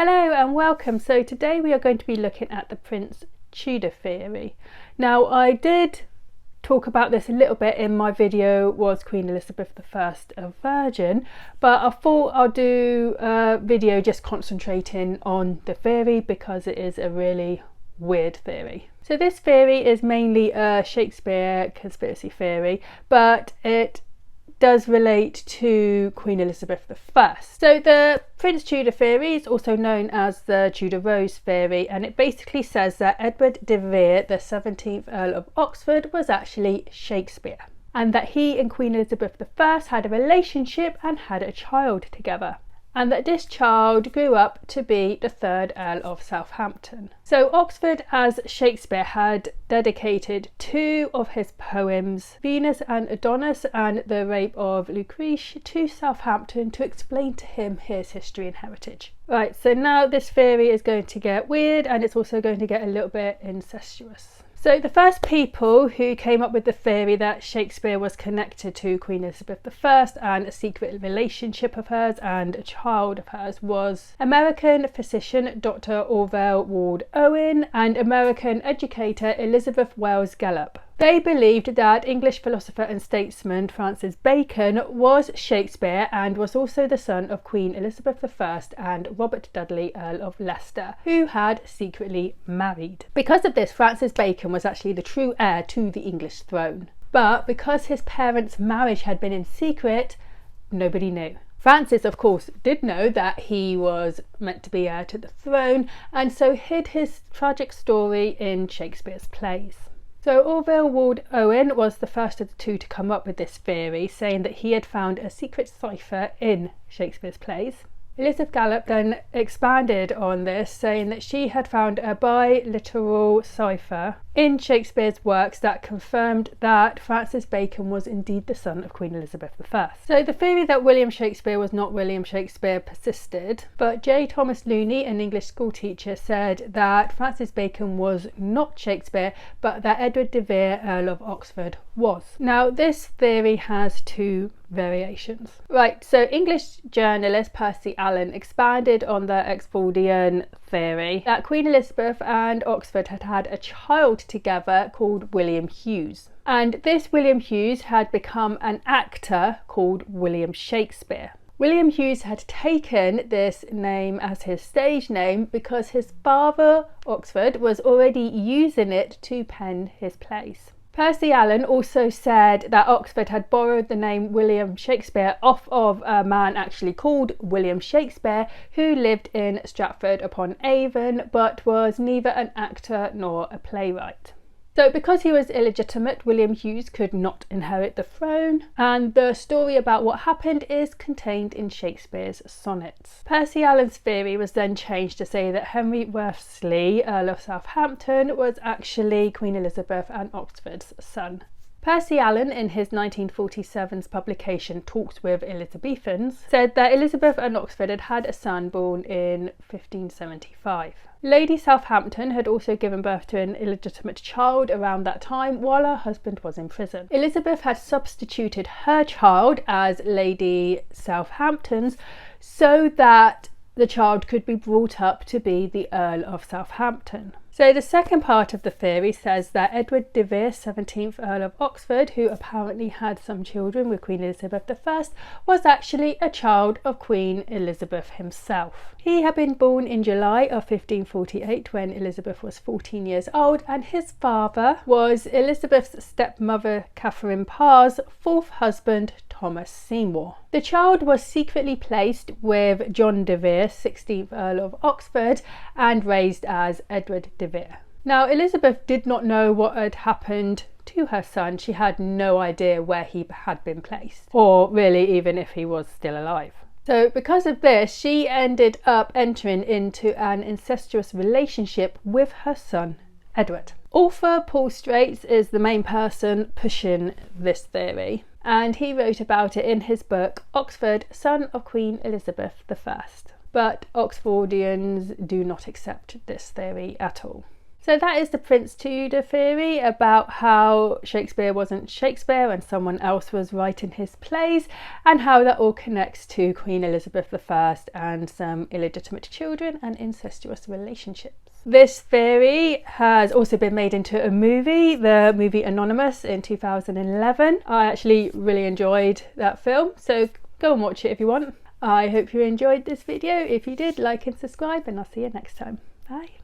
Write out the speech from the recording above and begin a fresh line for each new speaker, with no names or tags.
Hello and welcome. So today we are going to be looking at the Prince Tudor theory. Now I did talk about this a little bit in my video, was Queen Elizabeth I a virgin, but I thought I'll do a video just concentrating on the theory because it is a really weird theory. So this theory is mainly a Shakespeare conspiracy theory, but it does relate to Queen Elizabeth I. So the Prince Tudor theory is also known as the Tudor Rose theory, and it basically says that Edward de Vere, the 17th Earl of Oxford, was actually Shakespeare, and that he and Queen Elizabeth I had a relationship and had a child together, and that this child grew up to be the 3rd Earl of Southampton. So Oxford, as Shakespeare, had dedicated 2 of his poems, Venus and Adonis and The Rape of Lucrece, to Southampton to explain to him his history and heritage. Right, so now this theory is going to get weird, and it's also going to get a little bit incestuous. So the first people who came up with the theory that Shakespeare was connected to Queen Elizabeth I and a secret relationship of hers and a child of hers was American physician Dr. Orville Ward Owen and American educator Elizabeth Wells Gallup. They believed that English philosopher and statesman Francis Bacon was Shakespeare and was also the son of Queen Elizabeth I and Robert Dudley, Earl of Leicester, who had secretly married. Because of this, Francis Bacon was actually the true heir to the English throne. But because his parents' marriage had been in secret, nobody knew. Francis, of course, did know that he was meant to be heir to the throne, and so hid his tragic story in Shakespeare's plays. So Orville Ward Owen was the first of the 2 to come up with this theory, saying that he had found a secret cipher in Shakespeare's plays. Elizabeth Gallup then expanded on this, saying that she had found a biliteral cipher in Shakespeare's works that confirmed that Francis Bacon was indeed the son of Queen Elizabeth I. So the theory that William Shakespeare was not William Shakespeare persisted, but J. Thomas Looney, an English schoolteacher, said that Francis Bacon was not Shakespeare, but that Edward de Vere, Earl of Oxford, was. Now this theory has 2 variations. Right, so English journalist Percy Allen expanded on the Oxfordian theory that Queen Elizabeth and Oxford had had a child together called William Hughes, and this William Hughes had become an actor called William Shakespeare. William Hughes had taken this name as his stage name because his father, Oxford, was already using it to pen his plays. Percy Allen also said that Oxford had borrowed the name William Shakespeare off of a man actually called William Shakespeare who lived in Stratford upon Avon but was neither an actor nor a playwright. So because he was illegitimate, William Hughes could not inherit the throne, and the story about what happened is contained in Shakespeare's sonnets. Percy Allen's theory was then changed to say that Henry Worsley, Earl of Southampton, was actually Queen Elizabeth and Oxford's son. Percy Allen, in his 1947's publication Talks with Elizabethans, said that Elizabeth and Oxford had had a son born in 1575. Lady Southampton had also given birth to an illegitimate child around that time while her husband was in prison. Elizabeth had substituted her child as Lady Southampton's so that the child could be brought up to be the Earl of Southampton. So the second part of the theory says that Edward de Vere, 17th Earl of Oxford, who apparently had some children with Queen Elizabeth I, was actually a child of Queen Elizabeth himself. He had been born in July of 1548 when Elizabeth was 14 years old, and his father was Elizabeth's stepmother Catherine Parr's 4th husband, Thomas Seymour. The child was secretly placed with John de Vere, 16th Earl of Oxford, and raised as Edward de Vere. Now Elizabeth did not know what had happened to her son. She had no idea where he had been placed, or really even if he was still alive. So because of this, she ended up entering into an incestuous relationship with her son Edward. Author Paul Straits is the main person pushing this theory, and he wrote about it in his book Oxford, Son of Queen Elizabeth I. But Oxfordians do not accept this theory at all. So that is the Prince Tudor theory about how Shakespeare wasn't Shakespeare and someone else was writing his plays, and how that all connects to Queen Elizabeth I and some illegitimate children and incestuous relationships. This theory has also been made into a movie, the movie Anonymous in 2011. I actually really enjoyed that film, so go and watch it if you want. I hope you enjoyed this video. If you did, like and subscribe, and I'll see you next time. Bye.